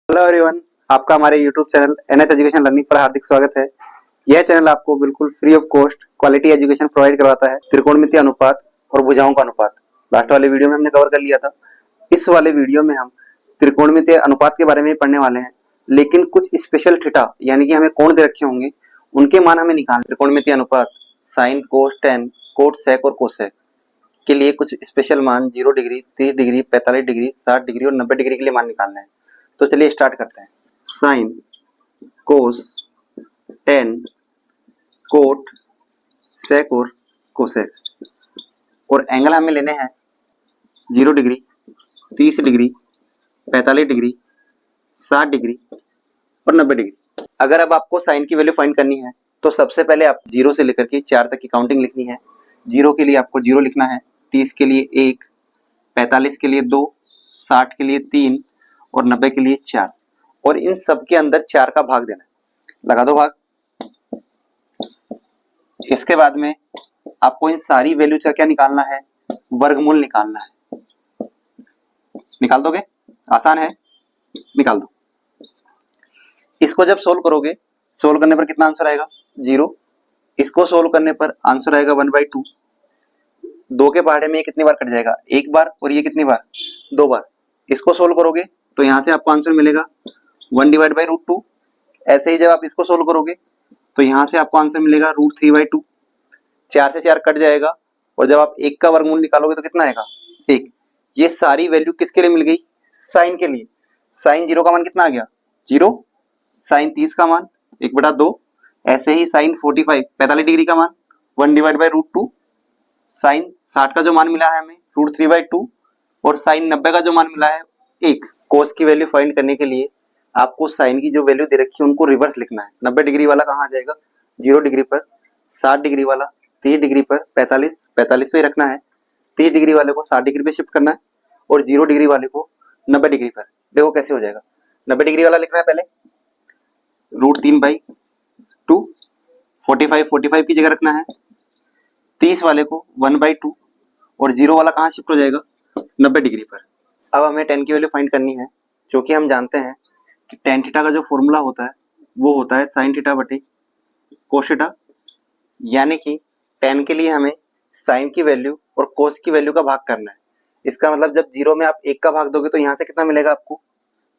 Hello everyone, आपका हमारे YouTube channel NS education learning पर हार्दिक स्वागत है। यह चैनल आपको बिल्कुल free of cost quality education provide करवाता है। त्रिकोणमितीय अनुपात और भुजाओं का अनुपात लास्ट वाले वीडियो में हमने कवर कर लिया था। इस वाले वीडियो में हम त्रिकोणमितीय अनुपात के बारे में पढ़ने वाले हैं, लेकिन कुछ स्पेशल थीटा यानी कि हमें कोण दे रखे होंगे, उनके मान हमें निकालने। त्रिकोणमितीय अनुपात साइन, कोस, टेन, कोट, सेक और कोसेक के लिए कुछ स्पेशल मान 0 डिग्री, 30 डिग्री, 45 डिग्री, 60 डिग्री और 90 डिग्री के लिए मान निकालना है। तो चलिए स्टार्ट करते हैं। साइन, कोस, टेन, कोट, सेक और कोसेक और एंगल हमें लेने हैं 0 डिग्री, 30 डिग्री, 45 डिग्री, 60 डिग्री और 90 डिग्री। अगर अब आपको साइन की वैल्यू फाइंड करनी है तो सबसे पहले आप 0 से लेकर के 4 तक की काउंटिंग लिखनी है। 0 के लिए आपको 0 लिखना है, 30 के लिए 1, 45 के लिए 2, 60 के लिए 3 और 90 के लिए 4 और इन सब के अंदर 4 का भाग देना है। लगा दो भाग। इसके बाद में आपको इन सारी वैल्यू का क्या निकालना है, वर्गमूल निकालना है। निकाल दोगे? आसान है, निकाल दो। इसको जब सोल्व करोगे, सोल्व करने पर कितना आंसर आएगा? 0। इसको सोल्व करने पर आंसर आएगा 1/2। 2 के पहाड़े में ये कितनी बार कट जाएगा? 1 बार। और ये कितनी बार? 2 बार। इसको सोल्व करोगे तो यहां से आपको आंसर मिलेगा 1/√2। ऐसे ही जब आप इसको सोल्व करोगे तो यहां से आपको आंसर मिलेगा √3/2। 4 से 4 कट जाएगा और जब आप 1 का वर्गमूल निकालोगे तो कितना आएगा? 1। ये सारी वैल्यू किसके लिए मिल गई? साइन के लिए। साइन 0 का मान कितना आ गया? 0। साइन 30 का मान 1/2। ऐसे ही साइन 45 डिग्री का मान 1/√2। साइन 60 का जो मान मिला है हमें √3/2 और साइन 90 का जो मान मिला है 1। कोस की वैल्यू फाइंड करने के लिए आपको साइन की जो वैल्यू दे रखी है उनको रिवर्स लिखना है। 90 डिग्री वाला कहाँ आ जाएगा? 0 डिग्री पर। 60 डिग्री वाला 30 डिग्री पर, 45 पे रखना है। 30 डिग्री वाले को 60 डिग्री पे शिफ्ट करना है और 0 डिग्री वाले को 90 डिग्री पर। देखो कैसे हो जाएगा। 90 डिग्री वाला लिखना है पहले √3/2, 45 की जगह रखना है। 30 वाले को 1/2 और 0 वाला कहाँ शिफ्ट हो जाएगा? 90 डिग्री पर। अब हमें टेन की वैल्यू फाइंड करनी है, जो कि हम जानते हैं कि टेन थीटा का जो फॉर्मूला होता है वो होता है साइन थीटा बटे कोस थीटा। यानी कि टेन के लिए हमें साइन की वैल्यू और कोस की वैल्यू का भाग करना है। इसका मतलब जब 0 में आप 1 का भाग दोगे तो यहाँ से कितना मिलेगा आपको?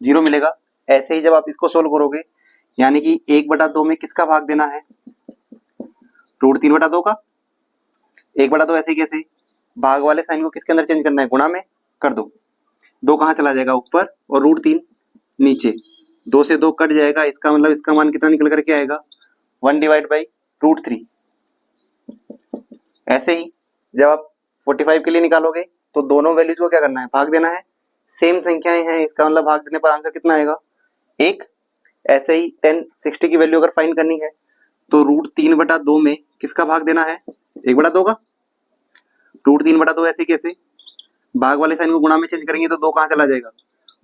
0 मिलेगा। ऐसे ही जब आप इसको सोल्व करोगे यानी कि 1/2 में किसका भाग देना है? √3/2 का। 1/2 ऐसे कैसे? भाग वाले साइन को किसके अंदर चेंज करना है? गुणा में कर दो। 2 कहाँ चला जाएगा? ऊपर और √3 नीचे। 2 से 2 कट जाएगा, इसका मतलब इसका मान कितना निकल करके आएगा? 1/√3। ऐसे ही जब आप 45 के लिए निकालोगे तो दोनों वैल्यूज को क्या करना है? भाग देना है। सेम संख्याएं हैं, इसका मतलब भाग देने पर आंसर कितना आएगा? 1। ऐसे ही 10, 60 की वैल्यू अगर फाइंड करनी है तो √3/2 में किसका भाग देना है? 1/2 का। √3/2 ऐसे कैसे? भाग वाले साइन को गुणा में चेंज करेंगे तो 2 कहाँ चला जाएगा?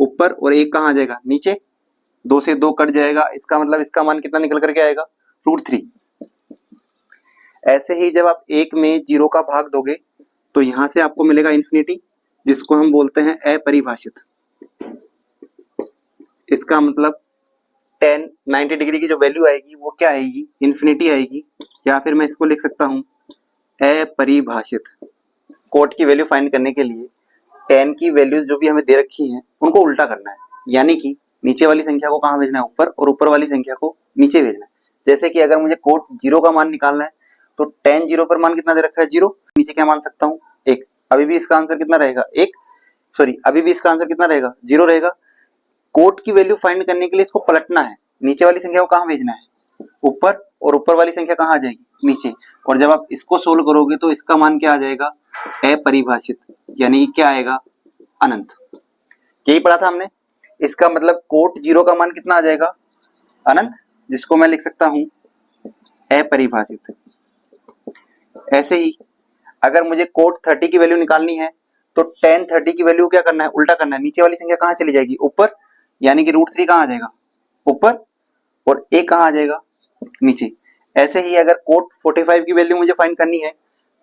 ऊपर और 1 कहाँ आ जाएगा? नीचे। 2 से 2 कट जाएगा, इसका मतलब इसका मान कितना निकल करके आएगा? √3। ऐसे ही जब आप 1 में 0 का भाग दोगे तो यहां से आपको मिलेगा इन्फिनिटी, जिसको हम बोलते हैं अपरिभाषित। इसका मतलब 10, 90 डिग्री की जो वैल्यू आएगी वो क्या आएगी? इन्फिनिटी आएगी। या फिर मैं इसको लिख सकता हूं अपरिभाषित। कोट की वैल्यू फाइंड करने के लिए 10 की वैल्यूज जो भी हमें दे रखी हैं उनको उल्टा करना है। यानी कि नीचे वाली संख्या को कहाँ भेजना है? ऊपर, और ऊपर वाली संख्या को नीचे भेजना है। जैसे कि अगर मुझे कोट 0 का मान निकालना है तो 10 0 पर मान कितना दे रखा है? 0। नीचे क्या मान सकता हूँ? 1। अभी भी इसका आंसर कितना रहेगा? 1। सॉरी, अभी भी इसका आंसर कितना रहेगा? 0 रहेगा। कोट की वैल्यू फाइंड करने के लिए इसको पलटना है। नीचे वाली संख्या को कहाँ भेजना है? ऊपर, और ऊपर वाली संख्या कहाँ आ जाएगी? नीचे। और जब आप इसको सोल्व करोगे तो इसका मान क्या आ जाएगा? अपरिभाषित। यानी क्या आएगा? अनंत। यही पढ़ा था हमने। इसका मतलब कोट 0 का मान कितना आ जाएगा? अनंत, जिसको मैं लिख सकता हूं अपरिभाषित। ऐसे ही अगर मुझे कोट 30 की वैल्यू निकालनी है तो tan 30 की वैल्यू क्या करना है? उल्टा करना है। नीचे वाली संख्या कहाँ चली जाएगी? ऊपर। यानी कि √3 कहाँ आ जाएगा? ऊपर, और 1 कहाँ आ जाएगा? नीचे। ऐसे ही अगर कोट 45 की वैल्यू मुझे फाइंड करनी है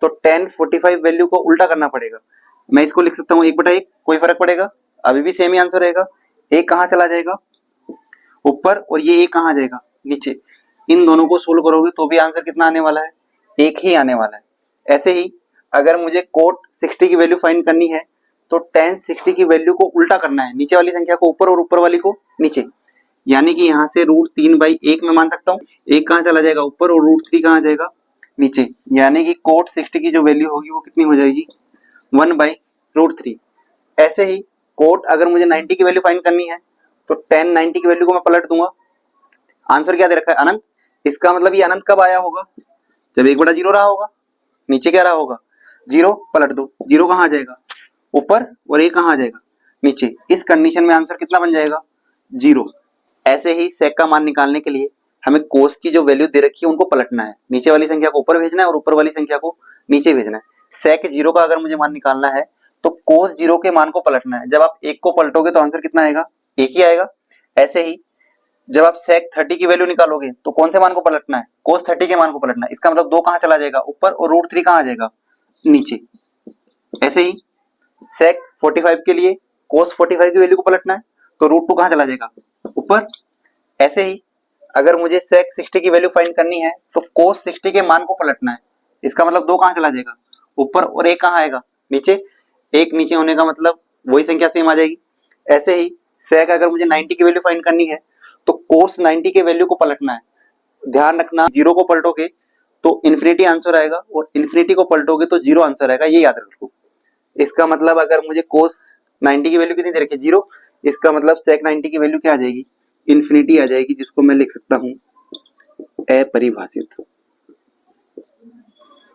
तो tan 45 वैल्यू को उल्टा करना पड़ेगा। मैं इसको लिख सकता हूँ 1/1। कोई फर्क पड़ेगा? अभी भी सेम ही आंसर रहेगा। 1 कहाँ चला जाएगा? ऊपर, और ये कहाँ आ जाएगा, नीचे। इन दोनों को सोल्व करोगे तो भी आंसर कितना आने वाला है, एक ही आने वाला है। ऐसे ही अगर मुझे कोट 60 की वैल्यू फाइंड करनी है तो tan 60 की वैल्यू को उल्टा करना है, नीचे वाली संख्या को ऊपर और ऊपर वाली को नीचे। यानी कि यहाँ से √3/1 में मान सकता हूँ, एक कहाँ चला जाएगा ऊपर और √3 कहाँ आ जाएगा नीचे। यानी कि कोट 60 की जो वैल्यू होगी वो कितनी हो जाएगी, 1/√3। ऐसे ही कोट अगर मुझे 90 की वैल्यू फाइंड करनी है तो tan 90 की वैल्यू को मैं पलट दूंगा। आंसर क्या दे रखा है, अनंत। इसका मतलब ये अनंत कब आया होगा, जब 1/0 रहा होगा। नीचे क्या रहा होगा, 0, पलट दो, 0 कहाँ आ जाएगा ऊपर, और 1 कहाँ आ जाएगा नीचे। इस कंडीशन में आंसर कितना बन जाएगा, 0। ऐसे ही सेक का मान निकालने के लिए हमें कोस की जो वैल्यू दे रखी है उनको पलटना है, नीचे वाली संख्या को ऊपर भेजना है और ऊपर वाली संख्या को नीचे भेजना है। सेक 0 का अगर मुझे मान निकालना है तो कोस 0 के मान को पलटना है। जब आप 1 को पलटोगे तो आंसर कितना आएगा, 1 ही आएगा। ऐसे ही जब आप सेक 30 की वैल्यू निकालोगे तो कौन से मान को पलटना है, कोस 30 के मान को पलटना है। इसका मतलब 2 कहाँ चला जाएगा ऊपर, और √3 कहाँ आ जाएगा नीचे। ऐसे ही सेक 45 के लिए कोस 45 की वैल्यू को पलटना है तो √2 कहाँ चला जाएगा ऊपर। ऐसे ही अगर मुझे सेक 60 की वैल्यू फाइंड करनी है तो कोस 60 के मान को पलटना है। इसका मतलब 2 कहाँ चला जाएगा ऊपर, और 1 कहाँ आएगा नीचे। 1 नीचे होने का मतलब वही संख्या सेम आ जाएगी। ऐसे ही सेक अगर मुझे 90 की वैल्यू फाइंड करनी है तो कोस 90 के वैल्यू को पलटना है। ध्यान रखना, 0 को पलटोगे तो इन्फिनिटी आंसर आएगा, और इन्फिनिटी को पलटोगे तो 0 आंसर आएगा, ये याद रखो। इसका मतलब अगर मुझे कोस 90 की वैल्यू कितनी दे रखी है, 0, इसका मतलब सेक 90 की वैल्यू क्या आ जाएगी, इन्फिनिटी आ जाएगी, जिसको मैं लिख सकता हूँ अपरिभाषित।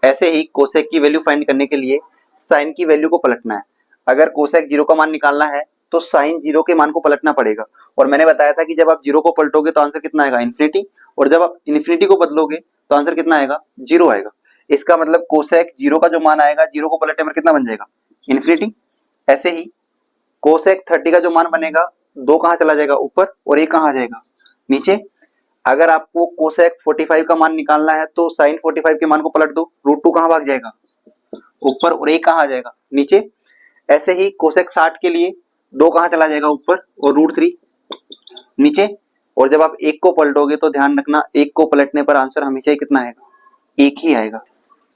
ऐसे ही कोसेक की वैल्यू फाइंड करने के लिए साइन की वैल्यू को पलटना है। अगर कोसेक 0 का मान निकालना है तो साइन 0 के मान को पलटना पड़ेगा। और मैंने बताया था कि जब आप 0 को पलटोगे तो आंसर कितना आएगा, इन्फिनिटी, और जब आप इन्फिनिटी को बदलोगे तो आंसर कितना आएगा, 0 आएगा। इसका मतलब कोसेक 0 का जो मान आएगा, 0 को पलटने पर कितना बन जाएगा, इन्फिनिटी। ऐसे ही कोसेक 30 का जो मान बनेगा, 2 कहाँ चला जाएगा ऊपर, और 1 कहाँ आ जाएगा नीचे। अगर आपको कोसेक 45 का मान निकालना है तो साइन 45 के मान को पलट दो, √2 कहाँ भाग जाएगा ऊपर, और 1 कहाँ आ जाएगा नीचे। ऐसे ही कोसेक 60 के लिए 2 कहाँ चला जाएगा ऊपर, और √3 नीचे। और जब आप 1 को पलटोगे तो ध्यान रखना, 1 को पलटने पर आंसर हमेशा ही कितना आएगा, 1 ही आएगा।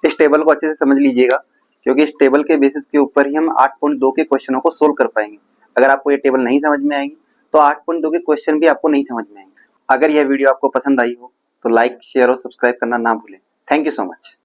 इस टेबल को अच्छे से समझ लीजिएगा, क्योंकि इस टेबल के बेसिस के ऊपर ही हम 8.2 के क्वेश्चनों को सोल्व कर पाएंगे। अगर आपको ये टेबल नहीं समझ में आएगी तो 8.2 के क्वेश्चन भी आपको नहीं समझ में आएंगे। अगर यह वीडियो आपको पसंद आई हो तो लाइक, शेयर और सब्सक्राइब करना ना भूलें। Thank you so much.